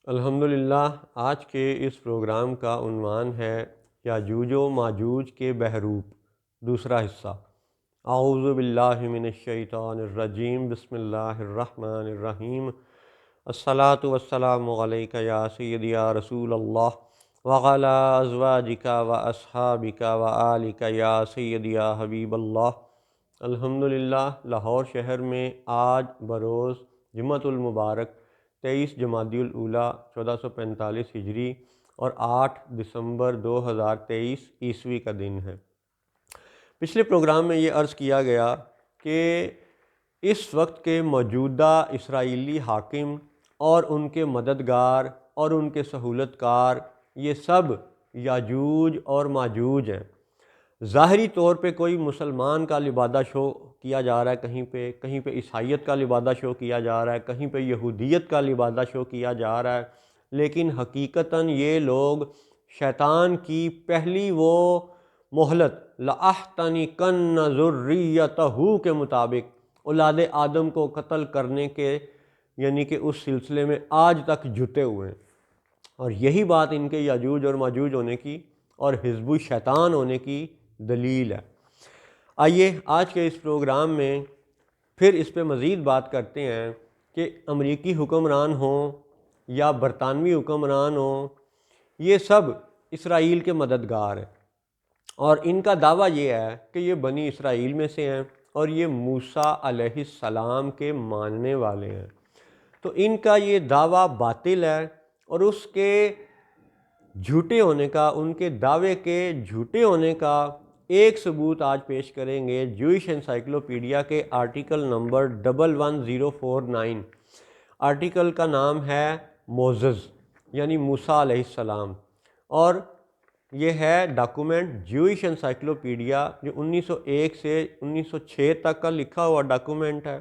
الحمدللہ آج کے اس پروگرام کا عنوان ہے یاجوج و ماجوج کے بحروپ، دوسرا حصہ۔ اعوذ باللہ من الشیطان الرجیم، بسم اللہ الرحمن الرحیم۔ الصلاۃ والسلام علیک یا سیدی یا رسول اللہ وعلی ازواجک و اصحابک و آلک یا سیدی یا حبیب اللہ۔ الحمدللہ لاہور شہر میں آج بروز جمعۃ المبارک 23 جمادی الاولیٰ 1445 ہجری اور 8 دسمبر 2023 عیسوی کا دن ہے۔ پچھلے پروگرام میں یہ عرض کیا گیا کہ اس وقت کے موجودہ اسرائیلی حاکم اور ان کے مددگار اور ان کے سہولت کار یہ سب یاجوج اور ماجوج ہیں۔ ظاہری طور پہ کوئی مسلمان کا لبادہ شو کیا جا رہا ہے، کہیں پہ عیسائیت کا لبادہ شو کیا جا رہا ہے، کہیں پہ یہودیت کا لبادہ شو کیا جا رہا ہے، لیکن حقیقتاً یہ لوگ شیطان کی پہلی وہ مہلت لَأَحْتَنِكَنَّ ذُرِّيَّتَهُ کے مطابق اولاد آدم کو قتل کرنے کے یعنی کہ اس سلسلے میں آج تک جھٹے ہوئے ہیں، اور یہی بات ان کے یاجوج اور ماجوج ہونے کی اور حزب الشیطان ہونے کی دلیل ہے۔ آئیے آج کے اس پروگرام میں پھر اس پہ مزید بات کرتے ہیں کہ امریکی حکمران ہوں یا برطانوی حکمران ہوں، یہ سب اسرائیل کے مددگار ہیں، اور ان کا دعویٰ یہ ہے کہ یہ بنی اسرائیل میں سے ہیں اور یہ موسیٰ علیہ السلام کے ماننے والے ہیں۔ تو ان کا یہ دعویٰ باطل ہے، اور اس کے جھوٹے ہونے کا، ان کے دعوے کے جھوٹے ہونے کا ایک ثبوت آج پیش کریں گے جوئش انسائیکلوپیڈیا کے آرٹیکل نمبر 11049۔ آرٹیکل کا نام ہے موزز یعنی موسیٰ علیہ السلام، اور یہ ہے ڈاکومنٹ جوئش انسائیکلوپیڈیا جو 1901 سے 1906 تک کا لکھا ہوا ڈاکومنٹ ہے۔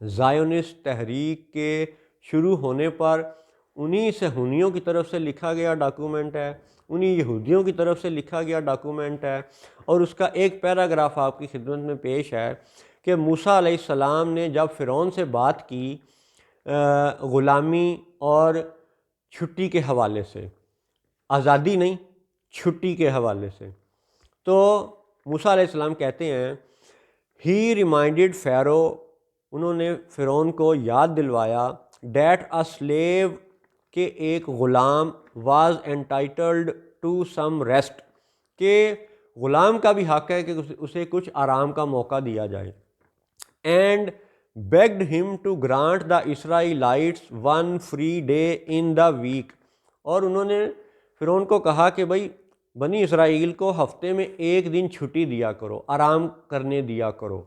زائونسٹ تحریک کے شروع ہونے پر انہی صہیونیوں کی طرف سے لکھا گیا ڈاکومنٹ ہے، انہی یہودیوں کی طرف سے لکھا گیا ڈاکومنٹ ہے، اور اس کا ایک پیراگراف آپ کی خدمت میں پیش ہے کہ موسیٰ علیہ السلام نے جب فرعون سے بات کی غلامی اور چھٹی کے حوالے سے، آزادی نہیں، چھٹی کے حوالے سے، تو موسیٰ علیہ السلام کہتے ہیں ہی ریمائنڈڈ فیرو، انہوں نے فرعون کو یاد دلوایا ڈیٹ اے سلیو کہ ایک غلام was entitled to some rest, کہ غلام کا بھی حق ہے کہ اسے کچھ آرام کا موقع دیا جائے، and begged him to grant the Israelites one free day in the week, اور انہوں نے فرعون کو کہا کہ بھائی بنی اسرائیل کو ہفتے میں ایک دن چھٹی دیا کرو، آرام کرنے دیا کرو،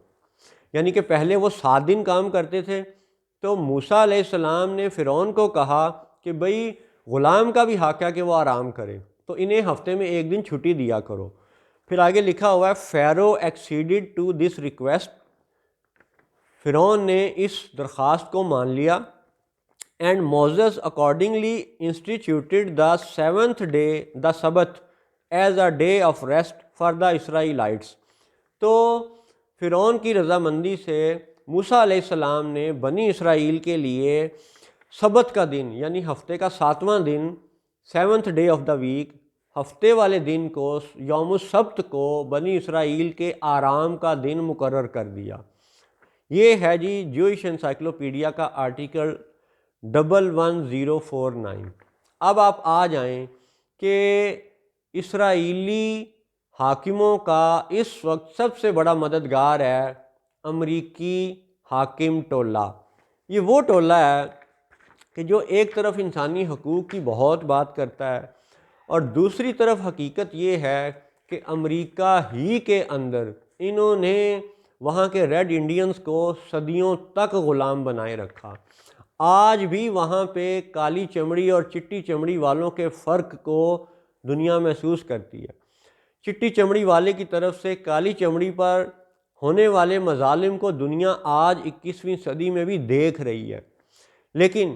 یعنی کہ پہلے وہ 7 دن کام کرتے تھے، تو موسیٰ علیہ السلام نے فرعون کو کہا کہ بھئی غلام کا بھی حق ہے کہ وہ آرام کرے، تو انہیں ہفتے میں ایک دن چھٹی دیا کرو۔ پھر آگے لکھا ہوا ہے Pharaoh acceded to this request, فرعون نے اس درخواست کو مان لیا، and Moses accordingly instituted the 7th day the Sabbath as a day of rest for the Israelites, تو فرعون کی رضامندی سے موسیٰ علیہ السلام نے بنی اسرائیل کے لیے سبت کا دن یعنی ہفتے کا 7واں دن 7th day of the week, ہفتے والے دن کو یوم السبت کو بنی اسرائیل کے آرام کا دن مقرر کر دیا۔ یہ ہے جی جوئش انسائیکلوپیڈیا کا آرٹیکل 11049۔ اب آپ آ جائیں کہ اسرائیلی حاکموں کا اس وقت سب سے بڑا مددگار ہے امریکی حاکم ٹولہ۔ یہ وہ ٹولہ ہے کہ جو ایک طرف انسانی حقوق کی بہت بات کرتا ہے، اور دوسری طرف حقیقت یہ ہے کہ امریکہ ہی کے اندر انہوں نے وہاں کے ریڈ انڈینز کو صدیوں تک غلام بنائے رکھا۔ آج بھی وہاں پہ کالی چمڑی اور چٹی چمڑی والوں کے فرق کو دنیا محسوس کرتی ہے۔ چٹی چمڑی والے کی طرف سے کالی چمڑی پر ہونے والے مظالم کو دنیا آج 21ویں صدی میں بھی دیکھ رہی ہے، لیکن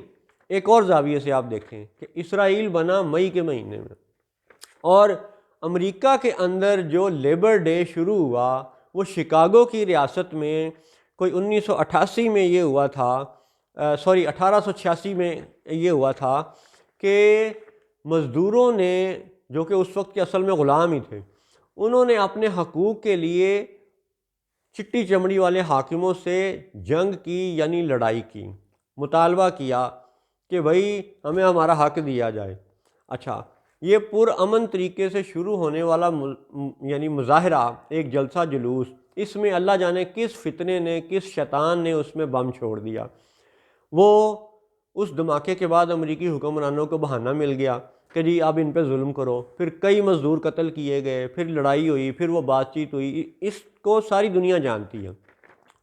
ایک اور زاویے سے آپ دیکھیں کہ اسرائیل بنا مئی کے مہینے میں، اور امریکہ کے اندر جو لیبر ڈے شروع ہوا وہ شکاگو کی ریاست میں کوئی 1988 میں یہ ہوا تھا 1886 میں یہ ہوا تھا کہ مزدوروں نے، جو کہ اس وقت کے اصل میں غلام ہی تھے، انہوں نے اپنے حقوق کے لیے چٹی چمڑی والے حاکموں سے جنگ کی، یعنی لڑائی کی، مطالبہ کیا کہ بھائی ہمیں ہمارا حق دیا جائے۔ اچھا، یہ پرامن طریقے سے شروع ہونے والا یعنی مظاہرہ، ایک جلسہ جلوس، اس میں اللہ جانے کس فتنے نے، کس شیطان نے اس میں بم چھوڑ دیا۔ وہ اس دھماکے کے بعد امریکی حکمرانوں کو بہانہ مل گیا کہ جی اب ان پہ ظلم کرو، پھر کئی مزدور قتل کیے گئے، پھر لڑائی ہوئی، پھر وہ بات چیت ہوئی، اس کو ساری دنیا جانتی ہے۔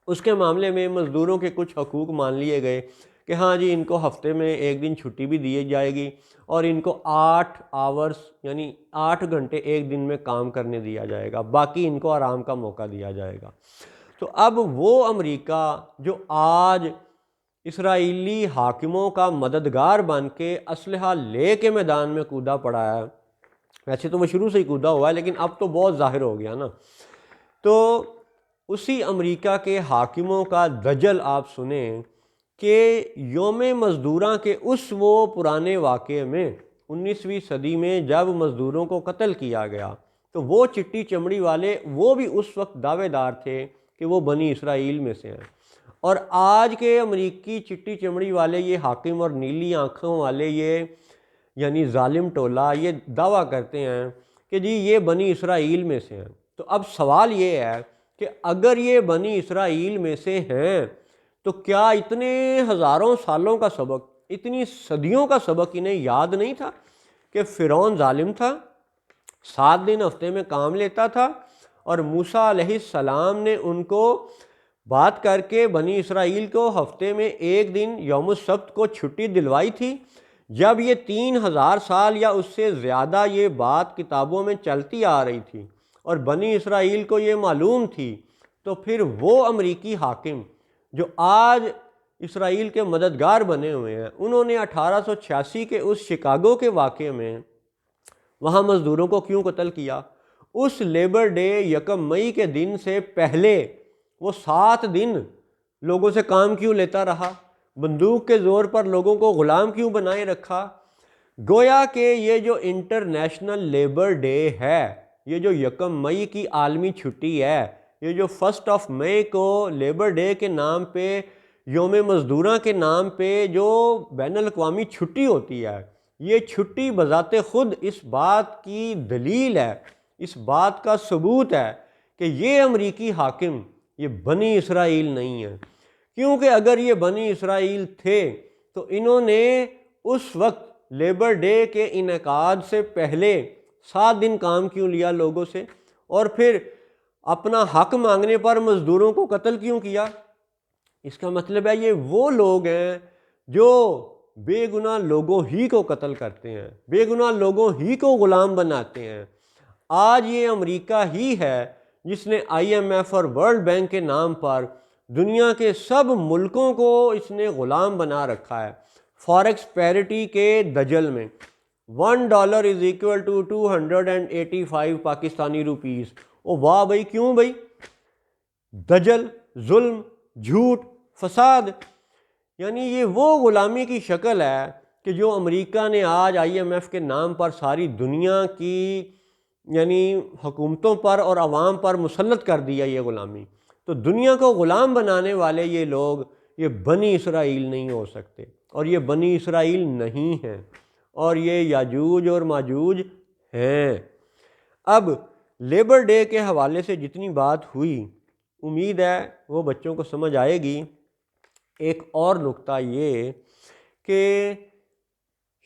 اس کے معاملے میں مزدوروں کے کچھ حقوق مان لیے گئے کہ ہاں جی ان کو ہفتے میں ایک دن چھٹی بھی دی جائے گی، اور ان کو 8 آورز یعنی 8 گھنٹے ایک دن میں کام کرنے دیا جائے گا، باقی ان کو آرام کا موقع دیا جائے گا۔ تو اب وہ امریکہ جو آج اسرائیلی حاکموں کا مددگار بن کے اسلحہ لے کے میدان میں کودا پڑا ہے، ویسے تو وہ شروع سے ہی کودا ہوا ہے لیکن اب تو بہت ظاہر ہو گیا نا، تو اسی امریکہ کے حاکموں کا دجل آپ سنیں کہ یوم مزدوراں کے اس وہ پرانے واقعے میں 19ویں صدی میں جب مزدوروں کو قتل کیا گیا، تو وہ چٹی چمڑی والے وہ بھی اس وقت دعوے دار تھے کہ وہ بنی اسرائیل میں سے ہیں، اور آج کے امریکی چٹی چمڑی والے یہ حاکم اور نیلی آنکھوں والے یہ یعنی ظالم ٹولہ یہ دعویٰ کرتے ہیں کہ جی یہ بنی اسرائیل میں سے ہیں۔ تو اب سوال یہ ہے کہ اگر یہ بنی اسرائیل میں سے ہیں تو کیا اتنے ہزاروں سالوں کا سبق، اتنی صدیوں کا سبق انہیں یاد نہیں تھا کہ فرعون ظالم تھا، 7 دن ہفتے میں کام لیتا تھا، اور موسیٰ علیہ السلام نے ان کو بات کر کے بنی اسرائیل کو ہفتے میں ایک دن یوم السبت کو چھٹی دلوائی تھی۔ جب یہ 3000 سال یا اس سے زیادہ یہ بات کتابوں میں چلتی آ رہی تھی اور بنی اسرائیل کو یہ معلوم تھی، تو پھر وہ امریکی حاکم جو آج اسرائیل کے مددگار بنے ہوئے ہیں، انہوں نے 1886 کے اس شکاگو کے واقعے میں وہاں مزدوروں کو کیوں قتل کیا؟ اس لیبر ڈے 1 مئی کے دن سے پہلے وہ 7 دن لوگوں سے کام کیوں لیتا رہا؟ بندوق کے زور پر لوگوں کو غلام کیوں بنائے رکھا؟ گویا کہ یہ جو انٹرنیشنل لیبر ڈے ہے، یہ جو 1 مئی کی عالمی چھٹی ہے، یہ جو 1 مئی کو لیبر ڈے کے نام پہ، یوم مزدوراں کے نام پہ جو بین الاقوامی چھٹی ہوتی ہے، یہ چھٹی بذات خود اس بات کی دلیل ہے، اس بات کا ثبوت ہے کہ یہ امریکی حاکم یہ بنی اسرائیل نہیں ہے، کیونکہ اگر یہ بنی اسرائیل تھے تو انہوں نے اس وقت لیبر ڈے کے انعقاد سے پہلے 7 دن کام کیوں لیا لوگوں سے، اور پھر اپنا حق مانگنے پر مزدوروں کو قتل کیوں کیا؟ اس کا مطلب ہے یہ وہ لوگ ہیں جو بے گناہ لوگوں ہی کو قتل کرتے ہیں، بے گناہ لوگوں ہی کو غلام بناتے ہیں۔ آج یہ امریکہ ہی ہے جس نے IMF اور ورلڈ بینک کے نام پر دنیا کے سب ملکوں کو اس نے غلام بنا رکھا ہے، فاریکس پیرٹی کے دجل میں۔ $1 = 285 پاکستانی روپیز۔ او واہ بھائی، کیوں بھائی؟ دجل، ظلم، جھوٹ، فساد، یعنی یہ وہ غلامی کی شکل ہے کہ جو امریکہ نے آج IMF کے نام پر ساری دنیا کی یعنی حکومتوں پر اور عوام پر مسلط کر دیا یہ غلامی۔ تو دنیا کو غلام بنانے والے یہ لوگ یہ بنی اسرائیل نہیں ہو سکتے، اور یہ بنی اسرائیل نہیں ہیں، اور یہ یاجوج اور ماجوج ہیں۔ اب لیبر ڈے کے حوالے سے جتنی بات ہوئی، امید ہے وہ بچوں کو سمجھ آئے گی۔ ایک اور نقطہ یہ کہ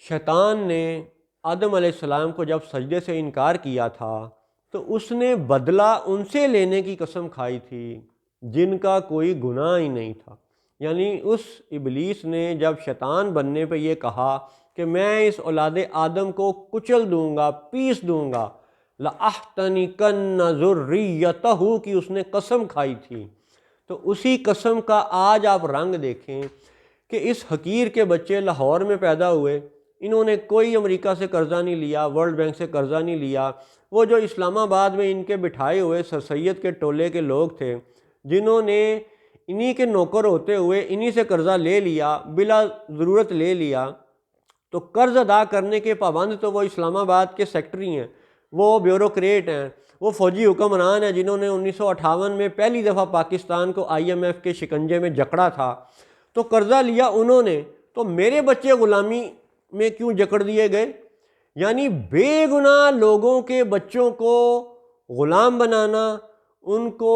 شیطان نے آدم علیہ السلام کو جب سجدے سے انکار کیا تھا تو اس نے بدلہ ان سے لینے کی قسم کھائی تھی جن کا کوئی گناہ ہی نہیں تھا۔ یعنی اس ابلیس نے جب شیطان بننے پہ یہ کہا کہ میں اس اولاد آدم کو کچل دوں گا، پیس دوں گا، لَأَحْتَنِكَنَّ ذُرِّيَّتَهُ کی اس نے قسم کھائی تھی، تو اسی قسم کا آج آپ رنگ دیکھیں کہ اس حقیر کے بچے لاہور میں پیدا ہوئے، انہوں نے کوئی امریکہ سے قرضہ نہیں لیا، ورلڈ بینک سے قرضہ نہیں لیا۔ وہ جو اسلام آباد میں ان کے بٹھائے ہوئے سر سید کے ٹولے کے لوگ تھے جنہوں نے انہی کے نوکر ہوتے ہوئے انہی سے قرضہ لے لیا، بلا ضرورت لے لیا، تو قرض ادا کرنے کے پابند تو وہ اسلام آباد کے سیکٹری ہیں، وہ بیوروکریٹ ہیں، وہ فوجی حکمران ہیں جنہوں نے 1958 میں پہلی دفعہ پاکستان کو IMF کے شکنجے میں جکڑا تھا، تو قرضہ لیا انہوں نے، تو میرے بچے غلامی میں کیوں جکڑ دیے گئے؟ یعنی بے گناہ لوگوں کے بچوں کو غلام بنانا، ان کو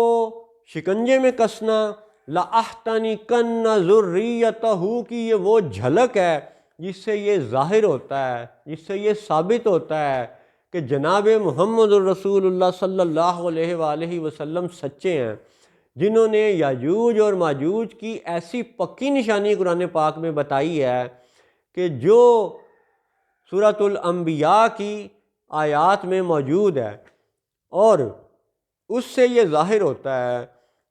شکنجے میں کسنا، لَأَحْتَنِكَنَّ ذُرِّيَّتَهُ کی یہ وہ جھلک ہے جس سے یہ ظاہر ہوتا ہے، جس سے یہ ثابت ہوتا ہے کہ جناب محمد الرسول اللہ صلی اللہ علیہ وآلہ وسلم سچے ہیں، جنہوں نے یاجوج اور ماجوج کی ایسی پکی نشانی قرآن پاک میں بتائی ہے کہ جو سورۃ الانبیاء کی آیات میں موجود ہے، اور اس سے یہ ظاہر ہوتا ہے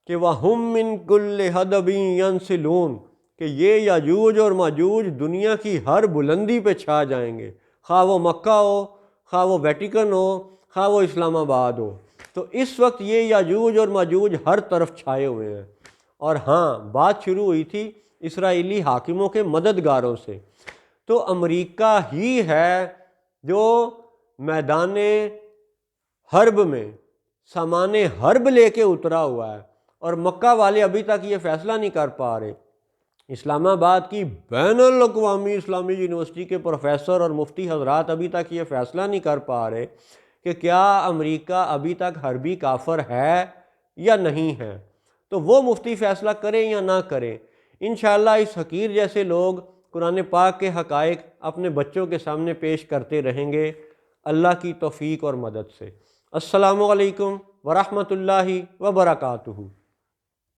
کہ وَهُم مِّن كُلِّ حَدَبٍ يَنْسِلُونَ کہ یہ یاجوج اور ماجوج دنیا کی ہر بلندی پہ چھا جائیں گے، خواہ وہ مکہ ہو، خواہ وہ ویٹیکن ہو، خواہ وہ اسلام آباد ہو۔ تو اس وقت یہ یاجوج اور ماجوج ہر طرف چھائے ہوئے ہیں۔ اور ہاں، بات شروع ہوئی تھی اسرائیلی حاکموں کے مددگاروں سے، تو امریکہ ہی ہے جو میدان حرب میں سامان حرب لے کے اترا ہوا ہے، اور مکہ والے ابھی تک یہ فیصلہ نہیں کر پا رہے۔ اسلام آباد کی بین الاقوامی اسلامی یونیورسٹی کے پروفیسر اور مفتی حضرات ابھی تک یہ فیصلہ نہیں کر پا رہے کہ کیا امریکہ ابھی تک حربی کافر ہے یا نہیں ہے۔ تو وہ مفتی فیصلہ کریں یا نہ کریں، انشاءاللہ اس حقیر جیسے لوگ قرآن پاک کے حقائق اپنے بچوں کے سامنے پیش کرتے رہیں گے، اللہ کی توفیق اور مدد سے۔ السلام علیکم ورحمۃ اللہ وبرکاتہ۔